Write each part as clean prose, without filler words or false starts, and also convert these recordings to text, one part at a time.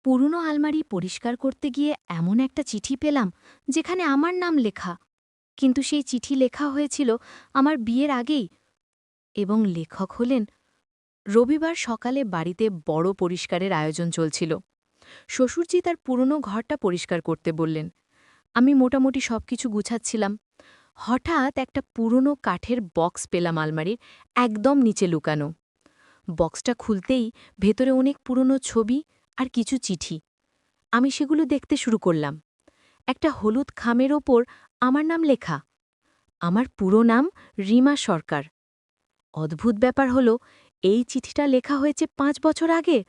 পুরনো আলমারি পরিষ্কার করতে গিয়ে এমন একটা চিঠি পেলাম যেখানে আমার নাম লেখা, কিন্তু সেই চিঠি লেখা হয়েছিল আমার বিয়ের আগেই। এবং লেখক হলেন। রবিবার সকালে বাড়িতে বড় পরিষ্কারের আয়োজন চলছিল। শ্বশুরজি তার পুরনো ঘরটা পরিষ্কার করতে বললেন। আমি মোটামুটি সবকিছু গুছাচ্ছিলাম। হঠাৎ একটা পুরনো কাঠের বক্স পেলাম আলমারির একদম নিচে লুকানো। বক্সটা খুলতেই ভেতরে অনেক পুরনো ছবি আর কিছু চিঠি। আমি সেগুলো দেখতে শুরু করলাম। একটা হলুদ খামের ওপর আমার নাম লেখা। আমার পুরো নাম রিমা সরকার। অদ্ভুত ব্যাপার হলো, এই চিঠিটা লেখা হয়েছে 5 বছর আগে,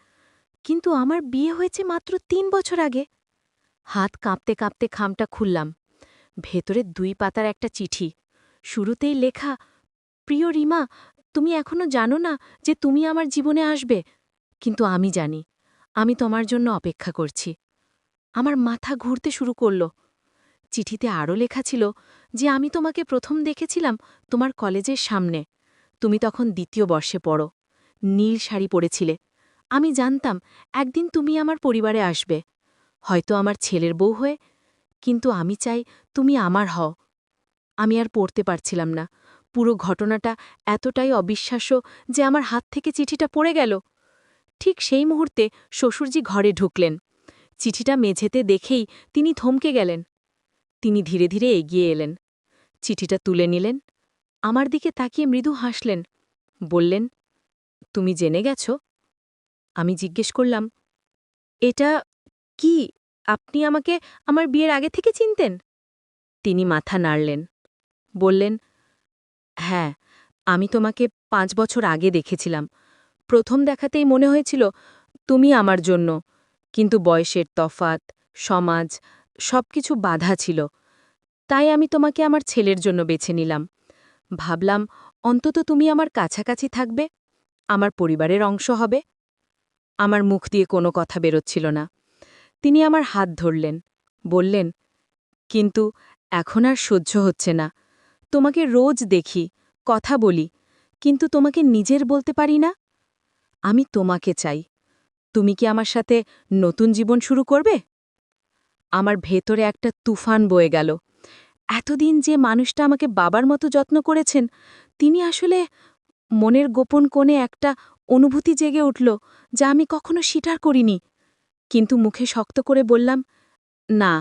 কিন্তু আমার বিয়ে হয়েছে মাত্র 3 বছর আগে। হাত কাঁপতে কাঁপতে খামটা খুললাম। ভেতরে 2 পাতার একটা চিঠি। শুরুতেই লেখা, প্রিয় রিমা, তুমি এখনো জানো না যে তুমি আমার জীবনে আসবে, কিন্তু আমি জানি। আমি তোমার জন্য অপেক্ষা করছি। আমার মাথা ঘুরতে শুরু করল। চিঠিতে আরও লেখা ছিল যে আমি তোমাকে প্রথম দেখেছিলাম তোমার কলেজের সামনে। তুমি তখন 2য় বর্ষে পড়ো। নীল শাড়ি পরেছিলে। আমি জানতাম একদিন তুমি আমার পরিবারে আসবে, হয়তো আমার ছেলের বউ হয়ে, কিন্তু আমি চাই তুমি আমার হও। আমি আর পড়তে পারছিলাম না। পুরো ঘটনাটা এতটাই অবিশ্বাস্য যে আমার হাত থেকে চিঠিটা পড়ে গেল। ঠিক সেই মুহূর্তে শ্বশুরজি ঘরে ঢুকলেন। চিঠিটা মেঝেতে দেখেই তিনি থমকে গেলেন। তিনি ধীরে ধীরে এগিয়ে এলেন, চিঠিটা তুলে নিলেন, আমার দিকে তাকিয়ে মৃদু হাসলেন, বললেন, তুমি জেনে গেছ? আমি জিজ্ঞেস করলাম, এটা কি? আপনি আমাকে আমার বিয়ের আগে থেকে চিনতেন? তিনি মাথা নাড়লেন, বললেন, হ্যাঁ, আমি তোমাকে 5 বছর আগে দেখেছিলাম। প্রথম দেখাতেই মনে হয়েছিল তুমি আমার জন্য, কিন্তু বয়সের তফাত, সমাজ, সবকিছু বাধা ছিল। তাই আমি তোমাকে আমার ছেলের জন্য বেছে নিলাম। ভাবলাম অন্তত তুমি আমার কাছাকাছি থাকবে, আমার পরিবারের অংশ হবে। আমার মুখ দিয়ে কোনো কথা বেরোচ্ছিল না। তিনি আমার হাত ধরলেন, বললেন, কিন্তু এখন আর সহ্য হচ্ছে না। তোমাকে রোজ দেখি, কথা বলি, কিন্তু তোমাকে নিজের বলতে পারি না। আমি তোমাকে চাই। তুমি কি আমার সাথে নতুন জীবন শুরু করবে? আমার ভেতরে একটা তুফান বয়ে গেল। এতদিন যে মানুষটা আমাকে বাবার মতো যত্ন করেছেন, তিনি আসলে... মনের গোপন কোণে একটা অনুভূতি জেগে উঠল যা আমি কখনো স্বীকার করিনি। কিন্তু মুখে শক্ত করে বললাম, না,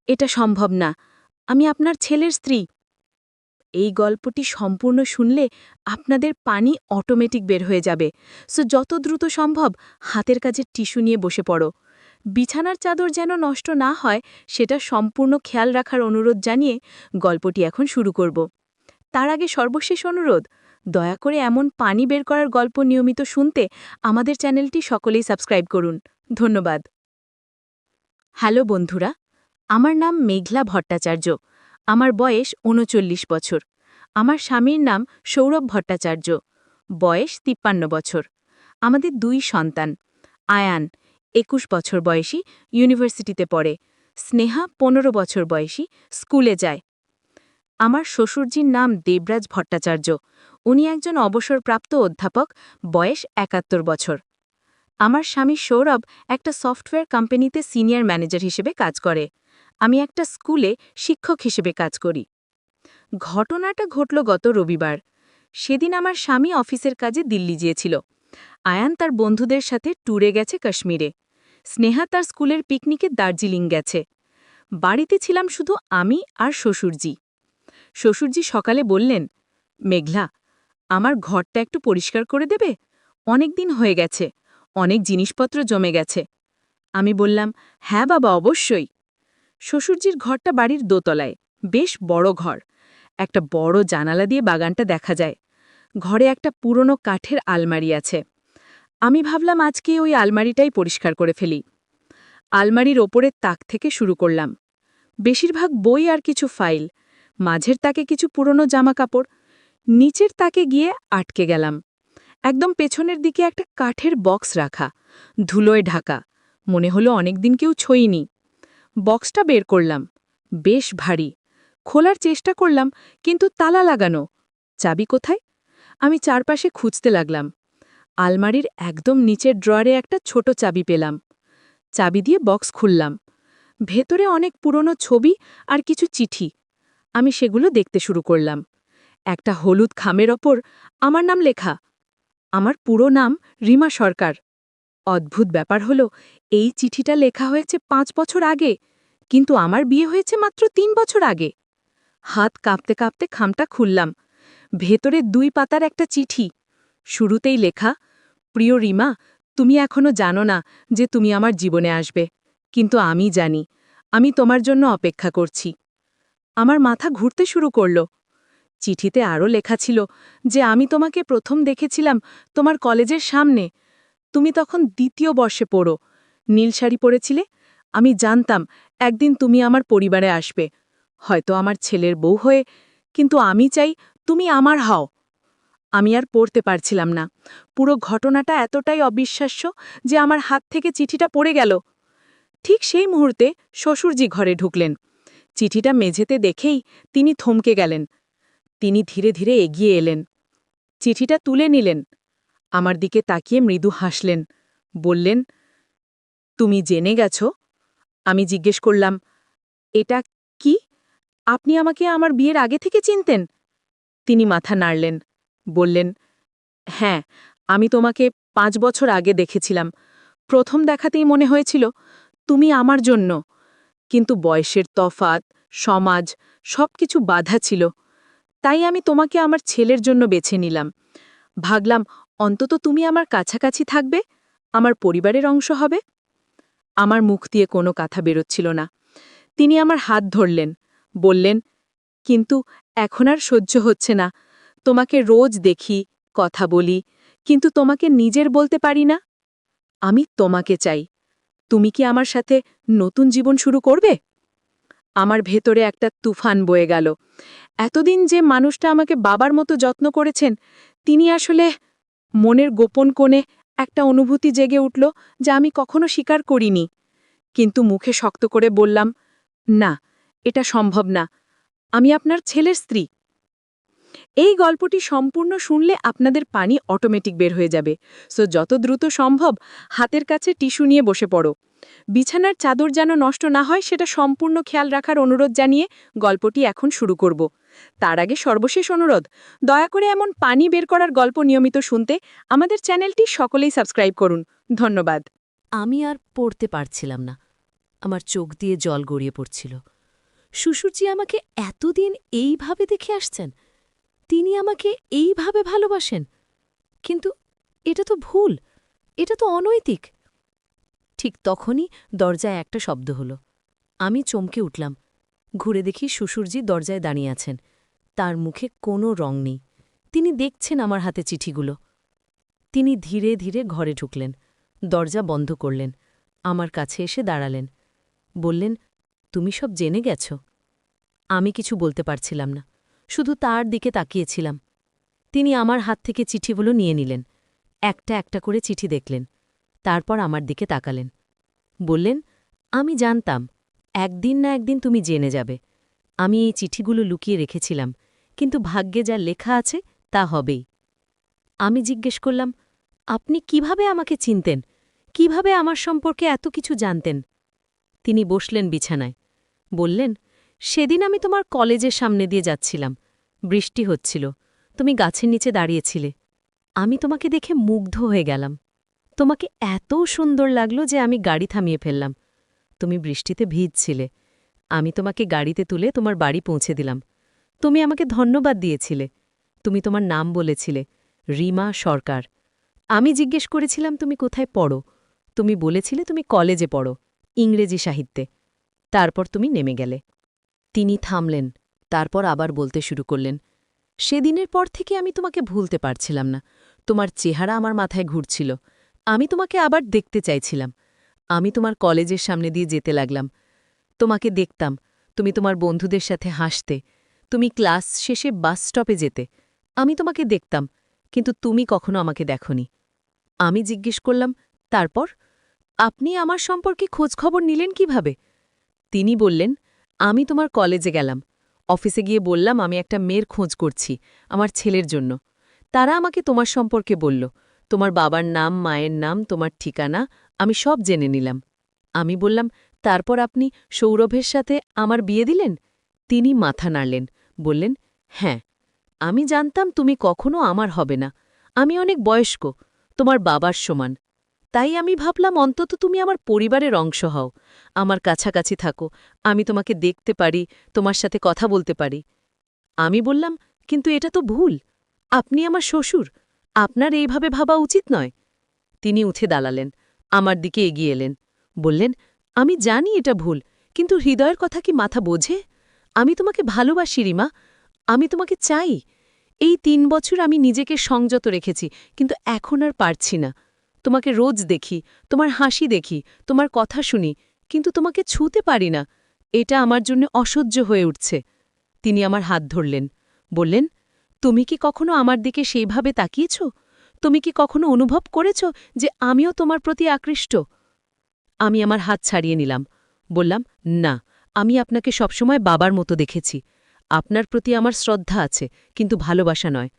এটা সম্ভব না। আমি আপনার ছেলের স্ত্রী। এই গল্পটি সম্পূর্ণ শুনলে আপনাদের পানি অটোমেটিক বের হয়ে যাবে, সো যত দ্রুত সম্ভব হাতের কাজে টিস্যু নিয়ে বসে পড়ো। বিছানার চাদর যেন নষ্ট না হয় সেটা সম্পূর্ণ খেয়াল রাখার অনুরোধ জানিয়ে গল্পটি এখন শুরু করব। তার আগে সর্বশেষ অনুরোধ, দয়া করে এমন পানি বের করার গল্প নিয়মিত শুনতে আমাদের চ্যানেলটি সকলেই সাবস্ক্রাইব করুন। ধন্যবাদ। হ্যালো বন্ধুরা, আমার নাম মেঘলা ভট্টাচার্য। আমার বয়স ৩৯ বছর। আমার স্বামীর নাম সৌরভ ভট্টাচার্য। বয়স ৫৩ বছর। আমাদের 2 সন্তান। আয়ান ২১ বছর বয়সী, ইউনিভার্সিটিতে পড়ে। স্নেহা ১৫ বছর বয়সী, স্কুলে যায়। আমার শ্বশুরজির নাম দেবরাজ ভট্টাচার্য। উনি একজন অবসরপ্রাপ্ত অধ্যাপক, বয়স ৭১ বছর। আমার স্বামী সৌরভ একটা সফটওয়্যার কোম্পানিতে সিনিয়র ম্যানেজার হিসেবে কাজ করে। আমি একটা স্কুলে শিক্ষক হিসেবে কাজ করি। ঘটনাটা ঘটল গত রবিবার। সেদিন আমার স্বামী অফিসের কাজে দিল্লি গিয়েছিল। আয়ান তার বন্ধুদের সাথে ট্যুরে গেছে কাশ্মীরে। স্নেহা তার স্কুলের পিকনিকে দার্জিলিং গেছে। বাড়িতে ছিলাম শুধু আমি আর শ্বশুরজি। শ্বশুরজি সকালে বললেন, মেঘলা, আমার ঘরটা একটু পরিষ্কার করে দেবে? অনেক দিন হয়ে গেছে, অনেক জিনিসপত্র জমে গেছে। আমি বললাম, হ্যাঁ বাবা, অবশ্যই। শ্বশুরজির ঘরটা বাড়ির দোতলায়, বেশ বড় ঘর। একটা বড় জানালা দিয়ে বাগানটা দেখা যায়। ঘরে একটা পুরনো কাঠের আলমারি আছে। আমি ভাবলাম আজকে ওই আলমারিটাই পরিষ্কার করে ফেলি। আলমারির ওপরের তাক থেকে শুরু করলাম। বেশিরভাগ বই আর কিছু ফাইল, মাঝের তাকে কিছু পুরনো জামাকাপড়। নিচের তাকে গিয়ে আটকে গেলাম। একদম পেছনের দিকে একটা কাঠের বক্স রাখা, ধুলোয় ঢাকা। মনে হলো অনেকদিন কেউ ছোঁয়নি। বক্সটা বের করলাম। বেশ ভারী। খোলার চেষ্টা করলাম, কিন্তু তালা লাগানো। চাবি কোথায়? আমি চারপাশে খুঁজতে লাগলাম। আলমারির একদম নিচের ড্রয়ারে একটা ছোট চাবি পেলাম। চাবি দিয়ে বক্স খুললাম। ভেতরে অনেক পুরনো ছবি আর কিছু চিঠি। আমি সেগুলো দেখতে শুরু করলাম। একটা হলুদ খামের ওপর আমার নাম লেখা। আমার পুরো নাম রিমা সরকার। অদ্ভুত ব্যাপার হলো, এই চিঠিটা লেখা হয়েছে 5 বছর আগে, কিন্তু আমার বিয়ে হয়েছে মাত্র 3 বছর আগে। হাত কাঁপতে কাঁপতে খামটা খুললাম। ভেতরে 2 পাতার একটা চিঠি। শুরুতেই লেখা, প্রিয় রিমা, তুমি এখনো জানো না যে তুমি আমার জীবনে আসবে, কিন্তু আমি জানি। আমি তোমার জন্য অপেক্ষা করছি। আমার মাথা ঘুরতে শুরু করল। চিঠিতে আরও লেখা ছিল যে আমি তোমাকে প্রথম দেখেছিলাম তোমার কলেজের সামনে। তুমি তখন 2য় বর্ষে পড়ো। নীল শাড়ি পরেছিলে। আমি জানতাম একদিন তুমি আমার পরিবারে আসবে, হয়তো আমার ছেলের বউ হয়ে, কিন্তু আমি চাই তুমি আমার হও। আমি আর পড়তে পারছিলাম না। পুরো ঘটনাটা এতটাই অবিশ্বাস্য যে আমার হাত থেকে চিঠিটা পড়ে গেল। ঠিক সেই মুহূর্তে শ্বশুরজি ঘরে ঢুকলেন। চিঠিটা মেঝেতে দেখেই তিনি থমকে গেলেন। তিনি ধীরে ধীরে এগিয়ে এলেন, চিঠিটা তুলে নিলেন, আমার দিকে তাকিয়ে মৃদু হাসলেন, বললেন, তুমি জেনে গেছ? আমি জিজ্ঞেস করলাম, এটা কি? আপনি আমাকে আমার বিয়ের আগে থেকে চিনতেন? তিনি মাথা নাড়লেন, বললেন, হ্যাঁ, আমি তোমাকে 5 বছর আগে দেখেছিলাম। প্রথম দেখাতেই মনে হয়েছিল তুমি আমার জন্য, কিন্তু বয়সের তফাত, সমাজ, সবকিছু বাধা ছিল। তাই আমি তোমাকে আমার ছেলের জন্য বেছে নিলাম। ভাবলাম অন্তত তুমি আমার কাছাকাছি থাকবে, আমার পরিবারের অংশ হবে। আমার মুখ দিয়ে কোনো কথা বেরোচ্ছিল না। তিনি আমার হাত ধরলেন, বললেন, কিন্তু এখন আর সহ্য হচ্ছে না। তোমাকে রোজ দেখি, কথা বলি, কিন্তু তোমাকে নিজের বলতে পারি না। আমি তোমাকে চাই। তুমি কি আমার সাথে নতুন জীবন শুরু করবে? আমার ভেতরে একটা তুফান বয়ে গেল। এতদিন যে মানুষটা আমাকে বাবার মতো যত্ন করেছেন, তিনি আসলে... মনের গোপন কোণে একটা অনুভূতি জেগে উঠল যা আমি কখনো স্বীকার করিনি। কিন্তু মুখে শক্ত করে বললাম, না, এটা সম্ভব না। আমি আপনার ছেলের স্ত্রী। এই গল্পটি সম্পূর্ণ শুনলে আপনাদের পানি অটোমেটিক বের হয়ে যাবে। সো যত দ্রুত সম্ভব হাতের কাছে টিস্যু নিয়ে বসে পড়ো। বিছানার চাদর যেন নষ্ট না হয় সেটা সম্পূর্ণ খেয়াল রাখার অনুরোধ জানিয়ে গল্পটি এখন শুরু করব। তার আগে সর্বশেষ অনুরোধ, দয়া করে এমন পানি বের করার গল্প নিয়মিত শুনতে আমাদের চ্যানেলটি সকলেই সাবস্ক্রাইব করুন। ধন্যবাদ। আমি আর পড়তে পারছিলাম না। আমার চোখ দিয়ে জল গড়িয়ে পড়ছিল। শ্বশুরজি আমাকে এতদিন এইভাবে দেখে আসছেন, তিনি আমাকে এইভাবে ভালোবাসেন। কিন্তু এটা তো ভুল, এটা তো অনৈতিক। ঠিক তখনই দরজায় একটা শব্দ হলো। আমি চমকে উঠলাম। ঘুরে দেখি শ্বশুরজি দরজায় দাঁড়িয়ে আছেন। তার মুখে কোনো রং নেই। তিনি দেখছেন আমার হাতে চিঠিগুলো। তিনি ধীরে ধীরে ঘরে ঢুকলেন, দরজা বন্ধ করলেন, আমার কাছে এসে দাঁড়ালেন, বললেন, তুমি সব জেনে গেছ? আমি কিছু বলতে পারছিলাম না, শুধু তার দিকে তাকিয়েছিলাম। তিনি আমার হাত থেকে চিঠিগুলো নিয়ে নিলেন, একটা একটা করে চিঠি দেখলেন, তারপর আমার দিকে তাকালেন, বললেন, আমি জানতাম একদিন না একদিন তুমি জেনে যাবে। আমি এই চিঠিগুলো লুকিয়ে রেখেছিলাম, কিন্তু ভাগ্যে যা লেখা আছে তা হবেই। আমি জিজ্ঞেস করলাম, আপনি কিভাবে আমাকে চিনতেন? কিভাবে আমার সম্পর্কে এত কিছু জানতেন? তিনি বসলেন বিছানায়, বললেন, সেদিন আমি তোমার কলেজের সামনে দিয়ে যাচ্ছিলাম। বৃষ্টি হচ্ছিল, তুমি গাছের নিচে দাঁড়িয়েছিলে। আমি তোমাকে দেখে মুগ্ধ হয়ে গেলাম। তোমাকে এত সুন্দর লাগলো যে আমি গাড়ি থামিয়ে ফেললাম। তুমি বৃষ্টিতে ভিজছিলে। আমি তোমাকে গাড়িতে তুলে তোমার বাড়ি পৌঁছে দিলাম। তুমি আমাকে ধন্যবাদ দিয়েছিলে। তুমি তোমার নাম বলেছিলে, রিমা সরকার। আমি জিজ্ঞেস করেছিলাম তুমি কোথায় পড়ো। তুমি বলেছিলে তুমি কলেজে পড়ো, ইংরেজি সাহিত্যে। তারপর তুমি নেমে গেলে। তিনি থামলেন, তারপর আবার বলতে শুরু করলেন, সেদিনের পর থেকে আমি তোমাকে ভুলতে পারছিলাম না। তোমার চেহারা আমার মাথায় ঘুরছিল। আমি তোমাকে আবার দেখতে চাইছিলাম। আমি তোমার কলেজের সামনে দিয়ে যেতে লাগলাম। তোমাকে দেখতাম, তুমি তোমার বন্ধুদের সাথে হাসতে। তুমি ক্লাস শেষে বাস স্টপে যেতে। আমি তোমাকে দেখতাম, কিন্তু তুমি কখনো আমাকে দেখনি। আমি জিজ্ঞেস করলাম, তারপর আপনি আমার সম্পর্কে খোঁজখবর নিলেন কিভাবে? তিনি বললেন, আমি তোমার কলেজে গেলাম। অফিসে গিয়ে বললাম আমি একটা মেয়ের খোঁজ করছি, আমার ছেলের জন্য। তারা আমাকে তোমার সম্পর্কে বলল, তোমার বাবার নাম, মায়ের নাম, তোমার ঠিকানা, আমি সব জেনে নিলাম। আমি বললাম, তারপর আপনি সৌরভের সাথে আমার বিয়ে দিলেন? তিনি মাথা নাড়লেন, বললেন, হ্যাঁ, আমি জানতাম তুমি কখনো আমার হবে না। আমি অনেক বয়স্ক, তোমার বাবার সমান। তাই আমি ভাবলাম অন্তত তুমি আমার পরিবারের অংশ হও, আমার কাছাকাছি থাকো, আমি তোমাকে দেখতে পারি, তোমার সাথে কথা বলতে পারি। আমি বললাম, কিন্তু এটা তো ভুল। আপনি আমার শ্বশুর, আপনার এইভাবে ভাবা উচিত নয়। তিনি উঠে দাঁড়ালেন, আমার দিকে এগিয়ে এলেন, বললেন, আমি জানি এটা ভুল, কিন্তু হৃদয়ের কথা কি মাথা বোঝে? আমি তোমাকে ভালোবাসি রিমা, আমি তোমাকে চাই। এই ৩ বছর আমি নিজেকে সংযত রেখেছি, কিন্তু এখন আর পারছি না। তোমাকে রোজ দেখি, তোমার হাসি দেখি, তোমার কথা শুনি, কিন্তু তোমাকে ছুঁতে পারি না। এটা আমার জন্য অসহ্য হয়ে উঠছে। তিনি আমার হাত ধরলেন, বললেন, তুমি কি কখনো আমার দিকে সেইভাবে তাকিয়েছ? তুমি কি কখনো অনুভব করেছ যে আমিও তোমার প্রতি আকৃষ্ট? আমি আমার হাত ছাড়িয়ে নিলাম, বললাম, না, আমি আপনাকে সবসময় বাবার মতো দেখেছি। আপনার প্রতি আমার শ্রদ্ধা আছে, কিন্তু ভালোবাসা নয়।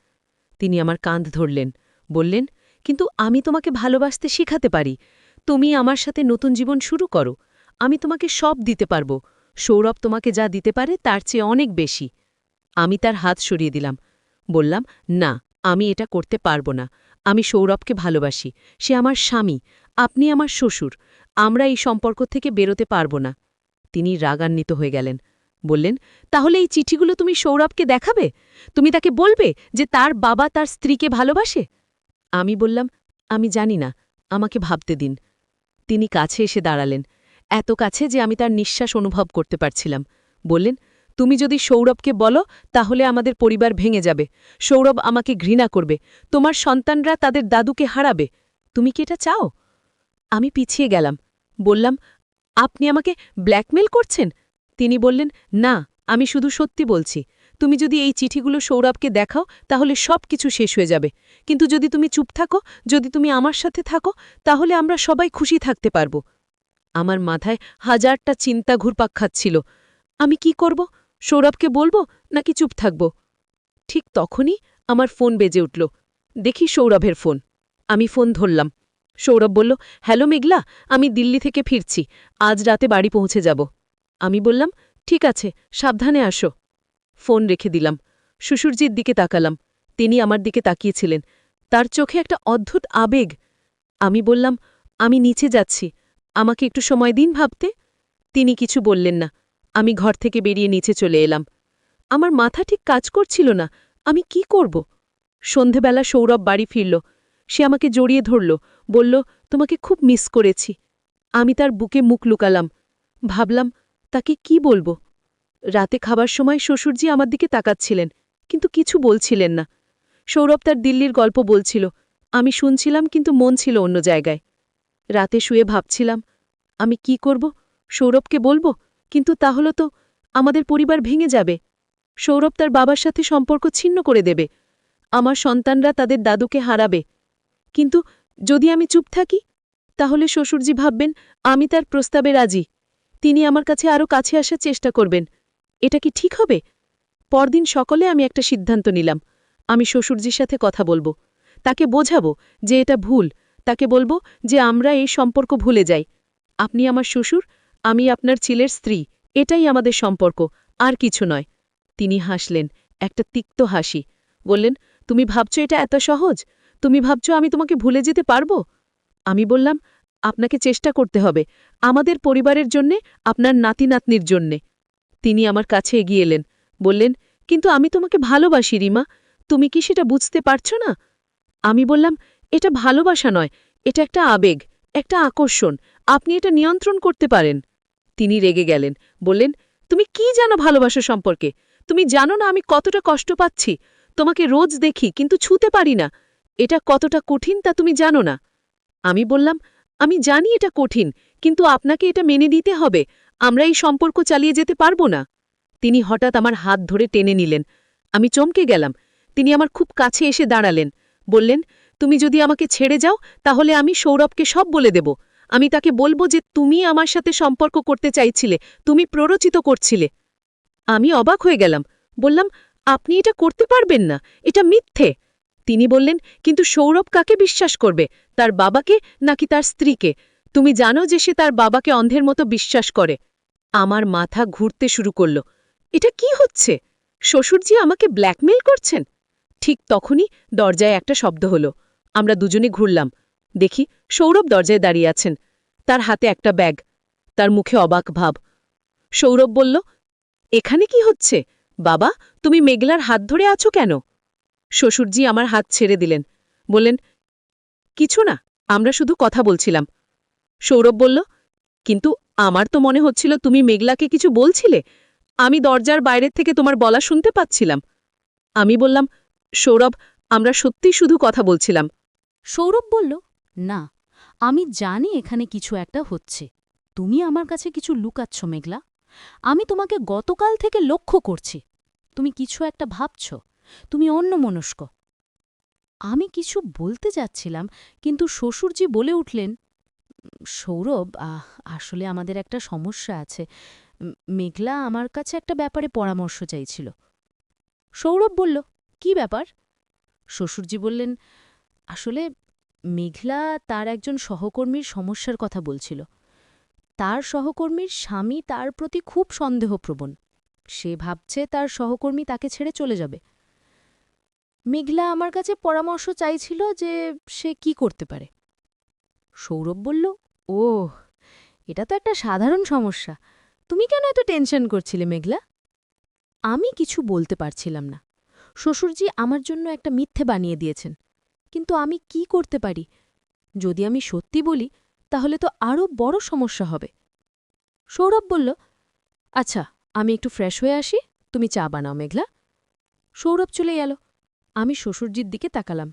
তিনি আমার কাঁধ ধরলেন, বললেন, কিন্তু আমি তোমাকে ভালোবাসতে শিখাতে পারি। তুমি আমার সাথে নতুন জীবন শুরু করো। আমি তোমাকে সব দিতে পারব। সৌরভ তোমাকে যা দিতে পারে তার চেয়ে অনেক বেশি। আমি তার হাত সরিয়ে দিলাম, বললাম, না, আমি এটা করতে পারব না। আমি সৌরভকে ভালোবাসি, সে আমার স্বামী, আপনি আমার শ্বশুর। আমরা এই সম্পর্ক থেকে বেরোতে পারব না। তিনি রাগান্বিত হয়ে গেলেন, বললেন, তাহলে এই চিঠিগুলো তুমি সৌরভকে দেখাবে? তুমি তাকে বলবে যে তার বাবা তার স্ত্রীকে ভালোবাসে? আমি বললাম, আমি জানি না, আমাকে ভাবতে দিন। তিনি কাছে এসে দাঁড়ালেন, এত কাছে যে আমি তার নিঃশ্বাস অনুভব করতে পারছিলাম। বললেন, তুমি যদি সৌরভকে বলো তাহলে আমাদের পরিবার ভেঙে যাবে। সৌরভ আমাকে ঘৃণা করবে, তোমার সন্তানরা তাদের দাদুকে হারাবে। তুমি কি এটা চাও? আমি পিছিয়ে গেলাম, বললাম, আপনি আমাকে ব্ল্যাকমেল করছেন? তিনি বললেন, না, আমি শুধু সত্যি বলছি। তুমি যদি এই চিঠিগুলো সৌরভকে দেখাও তাহলে সব কিছু শেষ হয়ে যাবে। কিন্তু যদি তুমি চুপ থাকো, যদি তুমি আমার সাথে থাকো, তাহলে আমরা সবাই খুশি থাকতে পারব। আমার মাথায় হাজারটা চিন্তা ঘুরপাক খাচ্ছিল। আমি কি করব? সৌরভকে বলবো নাকি চুপ থাকব? ঠিক তখনই আমার ফোন বেজে উঠল। দেখি সৌরভের ফোন। আমি ফোন ধরলাম। সৌরভ বলল, হ্যালো মেঘলা, আমি দিল্লি থেকে ফিরছি, আজ রাতে বাড়ি পৌঁছে যাব। আমি বললাম, ঠিক আছে, সাবধানে আসো। ফোন রেখে দিলাম। শ্বশুরজির দিকে তাকালাম। তিনি আমার দিকে তাকিয়েছিলেন, তার চোখে একটা অদ্ভুত আবেগ। আমি বললাম, আমি নিচে যাচ্ছি, আমাকে একটু সময় দিন ভাবতে। তিনি কিছু বললেন না। আমি ঘর থেকে বেরিয়ে নিচে চলে এলাম। আমার মাথা ঠিক কাজ করছিল না, আমি কি করব? সন্ধেবেলা সৌরভ বাড়ি ফিরল। সে আমাকে জড়িয়ে ধরল, বলল, তোমাকে খুব মিস করেছি। আমি তার বুকে মুখ লুকালাম। ভাবলাম, তাকে কি বলবো? রাতে খাবার সময় শ্বশুরজি আমার দিকে তাকাচ্ছিলেন, কিন্তু কিছু বলছিলেন না। সৌরভ তার দিল্লির গল্প বলছিল, আমি শুনছিলাম, কিন্তু মন ছিল অন্য জায়গায়। রাতে শুয়ে ভাবছিলাম, আমি কি করব? সৌরভকে বলবো, কিন্তু তাহলে তো আমাদের পরিবার ভেঙে যাবে। সৌরভ তার বাবার সাথে সম্পর্ক ছিন্ন করে দেবে। আমার সন্তানরা তাদের দাদুকে হারাবে। কিন্তু যদি আমি চুপ থাকি, তাহলে শ্বশুরজি ভাববেন আমি তার প্রস্তাবে রাজি। তিনি আমার কাছে আরও কাছে আসার চেষ্টা করবেন। এটা কি ঠিক হবে? পরদিন সকলে আমি একটা সিদ্ধান্ত নিলাম। আমি শ্বশুরজির সাথে কথা বলবো, তাকে বোঝাবো যে এটা ভুল। তাকে বলবো যে আমরা এই সম্পর্ক ভুলে যাই। আপনি আমার শ্বশুর, আমি আপনার ছেলের স্ত্রী, এটাই আমাদের সম্পর্ক, আর কিছু নয়। তিনি হাসলেন, একটা তিক্ত হাসি। বললেন, তুমি ভাবছো এটা এত সহজ? তুমি ভাবছো আমি তোমাকে ভুলে যেতে পারবো? আমি বললাম, আপনাকে চেষ্টা করতে হবে, আমাদের পরিবারের জন্যে, আপনার নাতি নাতনির জন্যে। তিনি আমার কাছে এগিয়ে এলেন, বললেন, কিন্তু আমি তোমাকে ভালোবাসি রিমা, তুমি কি সেটা বুঝতে পারছো না? আমি বললাম, এটা ভালোবাসা নয়, এটা একটা আবেগ, একটা আকর্ষণ, আপনি এটা নিয়ন্ত্রণ করতে পারেন। তিনি রেগে গেলেন, বললেন, তুমি কি জানো ভালোবাসা সম্পর্কে? তুমি জানো না আমি কতটা কষ্ট পাচ্ছি? তোমাকে রোজ দেখি, কিন্তু ছুঁতে পারি না। এটা কতটা কঠিন তা তুমি জানো না। আমি বললাম, আমি জানি এটা কঠিন, কিন্তু আপনাকে এটা মেনে নিতে হবে, আমরা এই সম্পর্ক চালিয়ে যেতে পারবো না। তিনি হঠাৎ আমার হাত ধরে টেনে নিলেন। আমি চমকে গেলাম। তিনি আমার খুব কাছে এসে দাঁড়ালেন, বললেন, তুমি যদি আমাকে ছেড়ে যাও তাহলে আমি সৌরভকে সব বলে দেব। আমি তাকে বলবো যে তুমি আমার সাথে সম্পর্ক করতে চাইছিলে, তুমি প্ররোচিত করছিলে। আমি অবাক হয়ে গেলাম, বললাম, আপনি এটা করতে পারবেন না, এটা মিথ্যে। তিনি বললেন, কিন্তু সৌরভ কাকে বিশ্বাস করবে, তার বাবাকে নাকি তার স্ত্রীকে? তুমি জানো যে সে তার বাবাকে অন্ধের মতো বিশ্বাস করে। আমার মাথা ঘুরতে শুরু করল। এটা কি হচ্ছে? শ্বশুরজি আমাকে ব্ল্যাকমেল করছেন? ঠিক তখনই দরজায় একটা শব্দ হলো। আমরা দুজনে ঘুরলাম। দেখি সৌরভ দরজায় দাঁড়িয়ে আছেন। তার হাতে একটা ব্যাগ, তার মুখে অবাক ভাব। সৌরভ বলল, এখানে কি হচ্ছে? বাবা, তুমি মেঘলার হাত ধরে আছো কেন? শ্বশুরজি আমার হাত ছেড়ে দিলেন। বললেন, কিছু না, আমরা শুধু কথা বলছিলাম। সৌরভ বলল, কিন্তু আমার তো মনে হচ্ছিল তুমি মেঘলাকে কিছু বলছিলে। আমি দরজার বাইরের থেকে তোমার বলা শুনতে পাচ্ছিলাম। আমি বললাম, সৌরভ, আমরা সত্যিই শুধু কথা বলছিলাম। সৌরভ বলল, না, আমি জানি এখানে কিছু একটা হচ্ছে। তুমি আমার কাছে কিছু লুকাচ্ছ মেঘলা। আমি তোমাকে গতকাল থেকে লক্ষ্য করছি। তুমি কিছু একটা ভাবছ। তুমি অন্যমনস্ক। আমি কিছু বলতে যাচ্ছিলাম, কিন্তু শ্বশুরজি বলে উঠলেন, সৌরভ, আসলে আমাদের একটা সমস্যা আছে। মেঘলা আমার কাছে একটা ব্যাপারে পরামর্শ চাইছিল। সৌরভ বলল, কি ব্যাপার? শ্বশুরজি বললেন, আসলে মেঘলা তার একজন সহকর্মীর সমস্যার কথা বলছিল। তার সহকর্মীর স্বামী তার প্রতি খুব সন্দেহপ্রবণ। সে ভাবছে তার সহকর্মী তাকে ছেড়ে চলে যাবে। মেঘলা আমার কাছে পরামর্শ চাইছিল যে সে কি করতে পারে। সৌরভ বলল, ওহ, এটা তো একটা সাধারণ সমস্যা। তুমি কেন এত টেনশন করছিলে মেঘলা? আমি কিছু বলতে পারছিলাম না। শ্বশুরজি আমার জন্য একটা মিথ্যে বানিয়ে দিয়েছেন। কিন্তু আমি কি করতে পারি? যদি আমি সত্যি বলি, তাহলে তো আরও বড় সমস্যা হবে। সৌরভ বলল, আচ্ছা, আমি একটু ফ্রেশ হয়ে আসি, তুমি চা বানাও মেঘলা। সৌরভ চলে গেল। আমি শ্বশুরজির দিকে তাকালাম।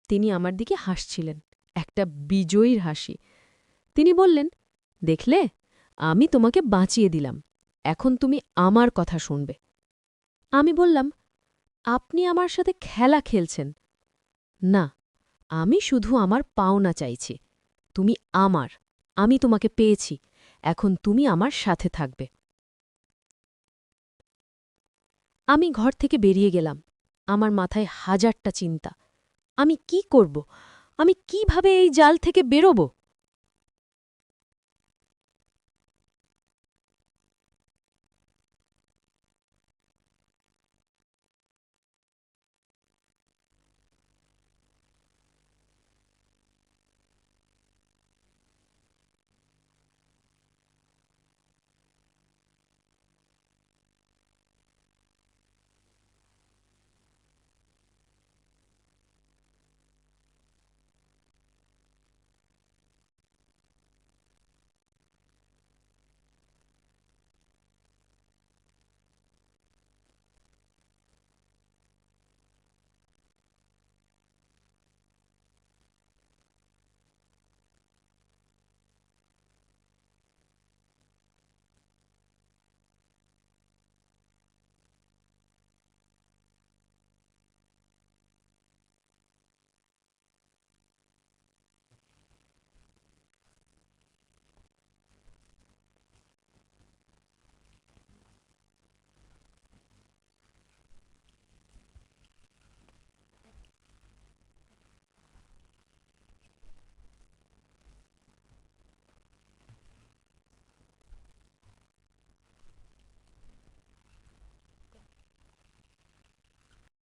তিনি আমার দিকে হাসছিলেন, একটা বিজয়ীর হাসি। তিনি বললেন, দেখলে, আমি তোমাকে বাঁচিয়ে দিলাম। এখন তুমি আমার কথা শুনবে। আমি বললাম, আপনি আমার সাথে খেলা খেলছেন। না, আমি শুধু আমার পাওনা চাইছি। তুমি আমার, আমি তোমাকে পেয়েছি। এখন তুমি আমার সাথে থাকবে। আমি ঘর থেকে বেরিয়ে গেলাম। আমার মাথায় হাজারটা চিন্তা। আমি কি করব? আমি কিভাবে এই জাল থেকে বেরোব?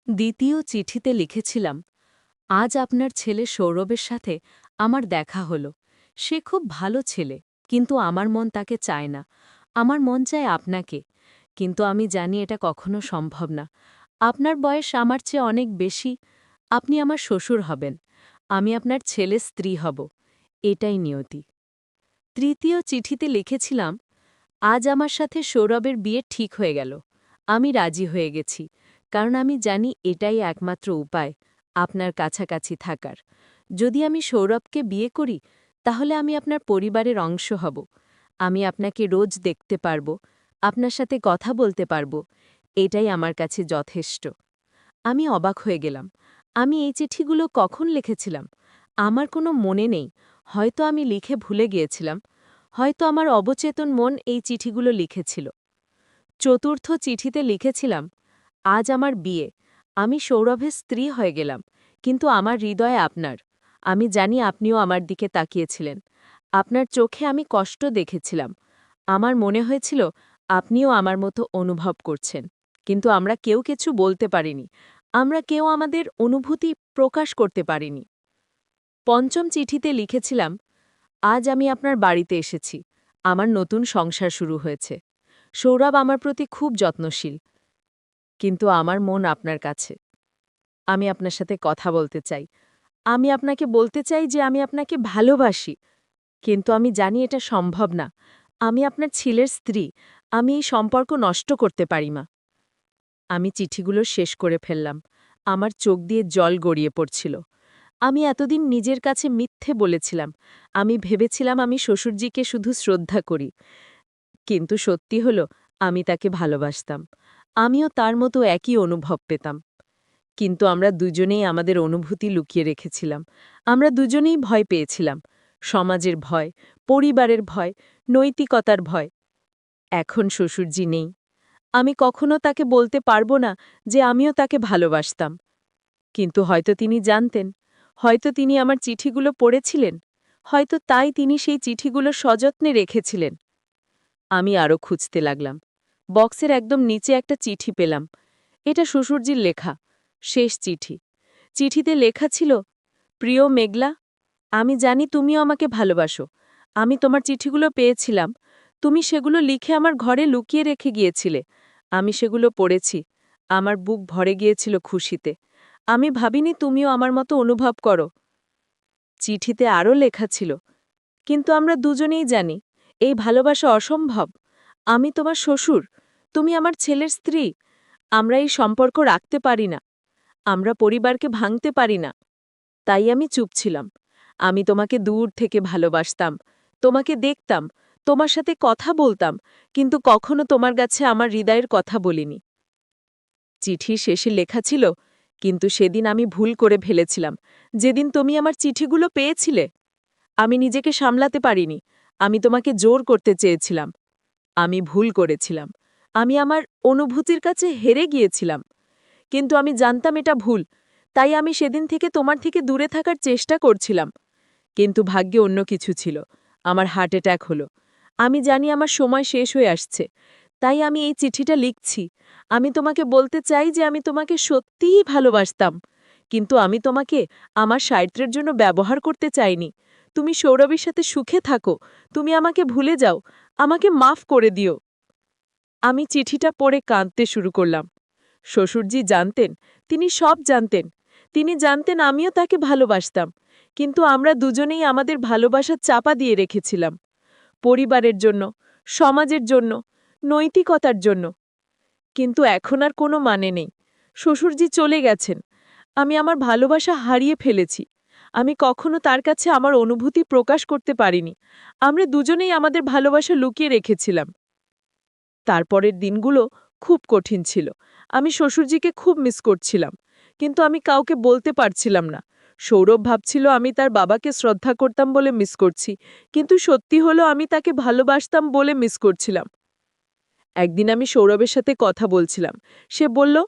দ্বিতীয় চিঠিতে লিখেছিলাম, আজ আপনার ছেলে সৌরভের সাথে আমার দেখা হলো। সে খুব ভালো ছেলে, কিন্তু আমার মন তাকে চায় না। আমার মন চায় আপনাকে, কিন্তু আমি জানি এটা কখনো সম্ভব না। আপনার বয়স আমার চেয়ে অনেক বেশি। আপনি আমার শ্বশুর হবেন। আমি আপনার ছেলে স্ত্রী হব। এটাই নিয়তি। তৃতীয় চিঠিতে লিখেছিলাম, আজ আমার সাথে সৌরভের বিয়ে ঠিক হয়ে গেল। আমি রাজি হয়ে গেছি, কারণ আমি জানি এটাই একমাত্র উপায় আপনার কাছাকাছি থাকার। যদি আমি সৌরভকে বিয়ে করি, তাহলে আমি আপনার পরিবারের অংশ হব। আমি আপনাকে রোজ দেখতে পারব, আপনার সাথে কথা বলতে পারব। এটাই আমার কাছে যথেষ্ট। আমি অবাক হয়ে গেলাম। আমি এই চিঠিগুলো কখন লিখেছিলাম? আমার কোনো মনে নেই। হয়তো আমি লিখে ভুলে গিয়েছিলাম। হয়তো আমার অবচেতন মন এই চিঠিগুলো লিখেছিল। চতুর্থ চিঠিতে লিখেছিলাম, আজ আমার বিয়ে। আমি সৌরভের স্ত্রী হয়ে গেলাম, কিন্তু আমার হৃদয়ে আপনার। আমি জানি আপনিও আমার দিকে তাকিয়েছিলেন। আপনার চোখে আমি কষ্ট দেখেছিলাম। আমার মনে হয়েছিল আপনিও আমার মতো অনুভব করছেন। কিন্তু আমরা কেউ কিছু বলতে পারিনি। আমরা কেউ আমাদের অনুভূতি প্রকাশ করতে পারিনি। ৫ম চিঠিতে লিখেছিলাম, আজ আমি আপনার বাড়িতে এসেছি। আমার নতুন সংসার শুরু হয়েছে। সৌরভ আমার প্রতি খুব যত্নশীল। কিন্তু আমার মন আপনার কাছে। আমি আপনার সাথে কথা বলতে চাই। আমি আপনাকে বলতে চাই যে আমি আপনাকে ভালোবাসি। কিন্তু আমি জানি এটা সম্ভব না। আমি আপনার ছেলের স্ত্রী। আমি এই সম্পর্ক নষ্ট করতে পারি না। আমি চিঠিগুলো শেষ করে ফেললাম। আমার চোখ দিয়ে জল গড়িয়ে পড়ছিল। আমি এতদিন নিজের কাছে মিথ্যে বলেছিলাম। আমি ভেবেছিলাম আমি শ্বশুরজিকে শুধু শ্রদ্ধা করি। কিন্তু সত্যি হল আমি তাকে ভালোবাসতাম। আমিও তার মতো একই অনুভব পেতাম। কিন্তু আমরা দুজনেই আমাদের অনুভূতি লুকিয়ে রেখেছিলাম। আমরা দুজনেই ভয় পেয়েছিলাম। সমাজের ভয়, পরিবারের ভয়, নৈতিকতার ভয়। এখন শ্বশুরজি নেই। আমি কখনো তাকে বলতে পারবো না যে আমিও তাকে ভালোবাসতাম। কিন্তু হয়তো তিনি জানতেন। হয়তো তিনি আমার চিঠিগুলো পড়েছিলেন। হয়তো তাই তিনি সেই চিঠিগুলো সযত্নে রেখেছিলেন। আমি আরও খুঁজতে লাগলাম। বক্সের একদম নিচে একটা চিঠি পেলাম। এটা শ্বশুরজির লেখা, শেষ চিঠি। চিঠিতে লেখা ছিল, প্রিয় মেঘলা, আমি জানি তুমিও আমাকে ভালোবাসো। আমি তোমার চিঠিগুলো পেয়েছিলাম। তুমি সেগুলো লিখে আমার ঘরে লুকিয়ে রেখে গিয়েছিলে। আমি সেগুলো পড়েছি। আমার বুক ভরে গিয়েছিল খুশিতে। আমি ভাবিনি তুমিও আমার মতো অনুভব করো। চিঠিতে আরও লেখা ছিল, কিন্তু আমরা দুজনেই জানি এই ভালোবাসা অসম্ভব। আমি তোমার শ্বশুর, তুমি আমার ছেলের স্ত্রী। আমরা এই সম্পর্ক রাখতে পারি না। আমরা পরিবারকে ভাঙতে পারি না। তাই আমি চুপ ছিলাম। আমি তোমাকে দূর থেকে ভালোবাসতাম। তোমাকে দেখতাম, তোমার সাথে কথা বলতাম, কিন্তু কখনো তোমার কাছে আমার হৃদয়ের কথা বলিনি। চিঠি শেষে লেখা ছিল, কিন্তু সেদিন আমি ভুল করে ফেলেছিলাম। যেদিন তুমি আমার চিঠিগুলো পেয়েছিলে, আমি নিজেকে সামলাতে পারিনি। আমি তোমাকে জোর করতে চেয়েছিলাম। আমি ভুল করেছিলাম। আমি আমার অনুভূতির কাছে হেরে গিয়েছিলাম। কিন্তু আমি জানতাম এটা ভুল। তাই আমি সেদিন থেকে তোমার থেকে দূরে থাকার চেষ্টা করছিলাম। কিন্তু ভাগ্যে অন্য কিছু ছিল। আমার হার্ট অ্যাটাক হলো। আমি জানি আমার সময় শেষ হয়ে আসছে। তাই আমি এই চিঠিটা লিখছি। আমি তোমাকে বলতে চাই যে আমি তোমাকে সত্যিই ভালোবাসতাম। কিন্তু আমি তোমাকে আমার স্বার্থের জন্য ব্যবহার করতে চাইনি। তুমি সৌরভীর সাথে সুখে থাকো। তুমি আমাকে ভুলে যাও। আমাকে মাফ করে দিও। আমি চিঠিটা পড়ে কাঁদতে শুরু করলাম। শ্বশুরজি জানতেন, তিনি সব জানতেন। তিনি জানতেন আমিও তাকে ভালোবাসতাম। কিন্তু আমরা দুজনেই আমাদের ভালোবাসা চাপা দিয়ে রেখেছিলাম। পরিবারের জন্য, সমাজের জন্য, নৈতিকতার জন্য। কিন্তু এখন আর কোনো মানে নেই। শ্বশুরজি চলে গেছেন। আমি আমার ভালোবাসা হারিয়ে ফেলেছি। আমি কখনো তার কাছে আমার অনুভূতি প্রকাশ করতে পারিনি। আমরা দুজনেই আমাদের ভালোবাসা লুকিয়ে রেখেছিলাম। তারপরের দিনগুলো খুব কঠিন ছিল। আমি শ্বশুরজিকে খুব মিস করছিলাম। কিন্তু আমি কাউকে বলতে পারছিলাম না। সৌরভ ভাবছিল আমি তার বাবাকে শ্রদ্ধা করতাম বলে মিস করছি। কিন্তু সত্যি হলো আমি তাকে ভালোবাসতাম বলে মিস করছিলাম। একদিন আমি সৌরভের সাথে কথা বলছিলাম। সে বলল,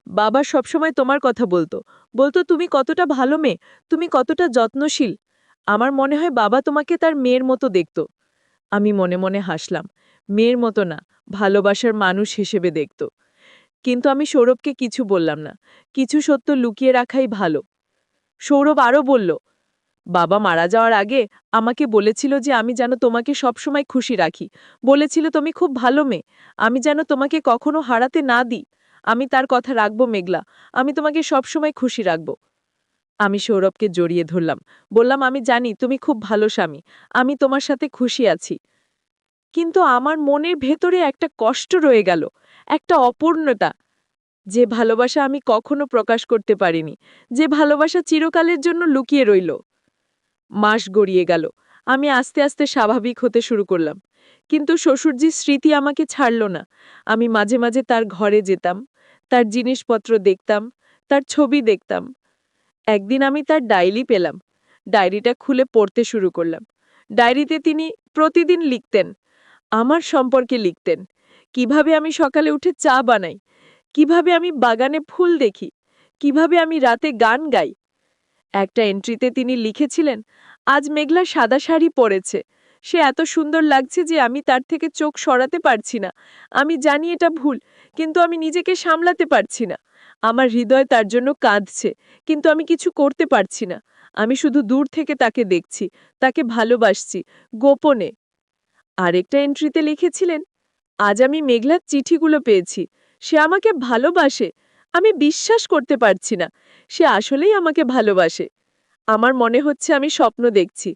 বাবা সবসময় তোমার কথা বলতো। বলতো তুমি কতটা ভালো মেয়ে, তুমি কতটা যত্নশীল। আমার মনে হয় বাবা তোমাকে তার মেয়ের মতো দেখত। আমি মনে মনে হাসলাম। মেয়ের মতো না, ভালোবাসার মানুষ হিসেবে দেখত। কিন্তু আমি সৌরভকে কিছু বললাম না। কিছু সত্য লুকিয়ে রাখাই ভালো। সৌরভ আরও বলল, বাবা মারা যাওয়ার আগে আমাকে বলেছিল যে আমি যেন তোমাকে সবসময় খুশি রাখি। বলেছিল তুমি খুব ভালো মেয়ে, আমি যেন তোমাকে কখনো হারাতে না দিই। আমি তার কথা রাখব মেঘলা, আমি তোমাকে সবসময় খুশি রাখব। আমি সৌরভকে জড়িয়ে ধরলাম। বললাম, আমি জানি তুমি খুব ভালো স্বামী, আমি তোমার সাথে খুশি আছি। কিন্তু আমার মনের ভেতরে একটা কষ্ট রয়ে গেল, একটা অপূর্ণতা। যে ভালোবাসা আমি কখনো প্রকাশ করতে পারিনি, যে ভালোবাসা চিরকালের জন্য লুকিয়ে রইল। মাস গড়িয়ে গেল। আমি আস্তে আস্তে স্বাভাবিক হতে শুরু করলাম। কিন্তু শ্বশুরজির স্মৃতি আমাকে ছাড়ল না। আমি মাঝে মাঝে তার ঘরে যেতাম, তার জিনিসপত্র দেখতাম, তার ছবি দেখতাম। একদিন আমি তার ডায়েরি পেলাম। ডায়েরিটা খুলে পড়তে শুরু করলাম। ডায়েরিতে তিনি প্রতিদিন লিখতেন, আমার সম্পর্কে লিখতেন। কিভাবে আমি সকালে উঠে চা বানাই, কিভাবে আমি বাগানে ফুল দেখি, কিভাবে আমি রাতে গান গাই। একটা এন্ট্রিতে তিনি লিখেছিলেন, আজ মেঘলা সাদা শাড়ি পরেছে। সে এত সুন্দর লাগছে যে আমি তার থেকে চোখ সরাতে পারছি না। আমি জানি এটা ভুল, কিন্তু আমি নিজেকে সামলাতে পারছি না। আমার হৃদয় তার জন্য কাঁদছে, কিন্তু আমি কিছু করতে পারছি না। আমি শুধু দূর থেকে তাকে দেখছি, তাকে ভালোবাসছি, গোপনে। আরেকটা এন্ট্রিতে লিখেছিলেন, আজ আমি মেঘলার চিঠিগুলো পেয়েছি। সে আমাকে ভালোবাসে। আমি বিশ্বাস করতে পারছি না। সে আসলেই আমাকে ভালোবাসে। আমার মনে হচ্ছে আমি স্বপ্ন দেখছি,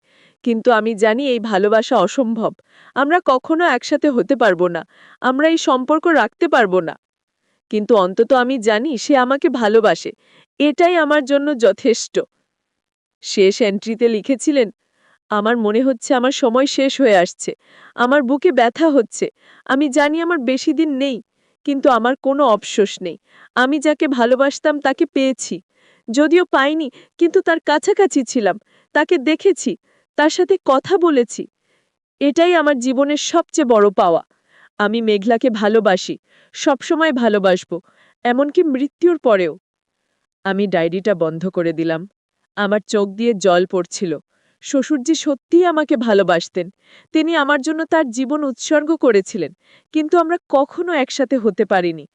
কিন্তু আমি জানি এই ভালোবাসা অসম্ভব। আমরা কখনো একসাথে হতে পারবো না, আমরা এই সম্পর্ক রাখতে পারবো না। কিন্তু অন্তত আমি জানি সে আমাকে ভালোবাসে। এটাই আমার জন্য যথেষ্ট। শেষ এন্ট্রিতে লিখেছিলেন, আমার মনে হচ্ছে আমার সময় শেষ হয়ে আসছে। আমার বুকে ব্যথা হচ্ছে। আমি জানি আমার বেশি দিন নেই, কিন্তু আমার কোনো অফসোস নেই। আমি যাকে ভালোবাসতাম তাকে পেয়েছি। যদিও পাইনি, কিন্তু তার কাছাকাছি ছিলাম। তাকে দেখেছি, তার সাথে কথা বলেছি। এটাই আমার জীবনের সবচেয়ে বড় পাওয়া। আমি মেঘলাকে ভালোবাসি, সবসময় ভালোবাসবো, এমনকি মৃত্যুর পরেও। আমি ডায়েরিটা বন্ধ করে দিলাম। আমার চোখ দিয়ে জল পড়ছিল। শ্বশুরজি সত্যিই আমাকে ভালোবাসতেন। তিনি আমার জন্য তার জীবন উৎসর্গ করেছিলেন, কিন্তু আমরা কখনো একসাথে হতে পারিনি।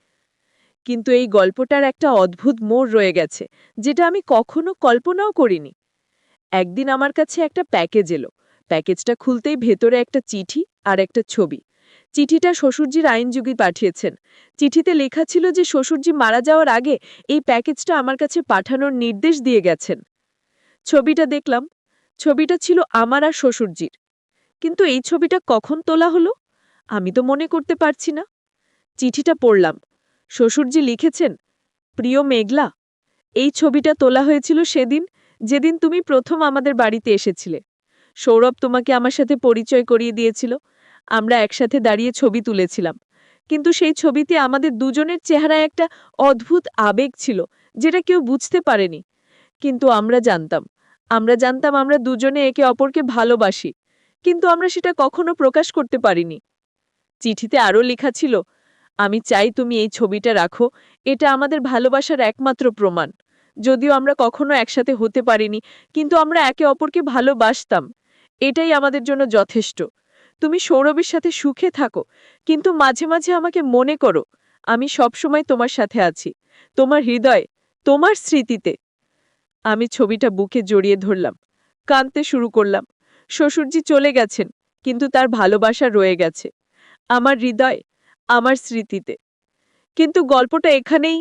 কিন্তু এই গল্পটার একটা অদ্ভুত মোড় রয়ে গেছে, যেটা আমি কখনো কল্পনাও করিনি। একদিন আমার কাছে একটা প্যাকেজ এলো। প্যাকেজটা খুলতেই ভেতরে একটা চিঠি আর একটা ছবি। চিঠিটা শ্বশুরজির আইনজীবী পাঠিয়েছেন। চিঠিতে লেখা ছিল যে শ্বশুরজি মারা যাওয়ার আগে এই প্যাকেজটা আমার কাছে পাঠানোর নির্দেশ দিয়ে গেছেন। ছবিটা দেখলাম। ছবিটা ছিল আমার আর শ্বশুরজির। কিন্তু এই ছবিটা কখন তোলা হলো আমি তো মনে করতে পারছি না। চিঠিটা পড়লাম। শ্বশুরজি লিখেছেন, প্রিয় মেঘলা, এই ছবিটা তোলা হয়েছিল সেদিন, যেদিন তুমি প্রথম আমাদের বাড়িতে এসেছিলে। সৌরভ তোমাকে আমার সাথে পরিচয় করিয়ে দিয়েছিল। আমরা একসাথে দাঁড়িয়ে ছবি তুলেছিলাম। কিন্তু সেই ছবিতে আমাদের দুজনের চেহারায় একটা অদ্ভুত আবেগ ছিল, যেটা কেউ বুঝতে পারেনি। কিন্তু আমরা জানতাম আমরা দুজনে একে অপরকে ভালোবাসি, কিন্তু আমরা সেটা কখনো প্রকাশ করতে পারিনি। চিঠিতে আরও লেখা ছিল, আমি চাই তুমি এই ছবিটা রাখো। এটা আমাদের ভালোবাসার একমাত্র প্রমাণ। যদিও আমরা কখনো একসাথে হতে পারিনি, কিন্তু আমরা একে অপরকে ভালোবাসতাম। এটাই আমাদের জন্য যথেষ্ট। তুমি সৌরভের সাথে সুখে থাকো, কিন্তু মাঝে মাঝে আমাকে মনে করো। আমি সবসময় তোমার সাথে আছি, তোমার হৃদয়ে, তোমার স্মৃতিতে। আমি ছবিটা বুকে জড়িয়ে ধরলাম, কাঁদতে শুরু করলাম। শ্বশুরজি চলে গেছেন, কিন্তু তার ভালোবাসা রয়ে গেছে আমার হৃদয়ে, আমার স্মৃতিতে। কিন্তু গল্পটা এখানেই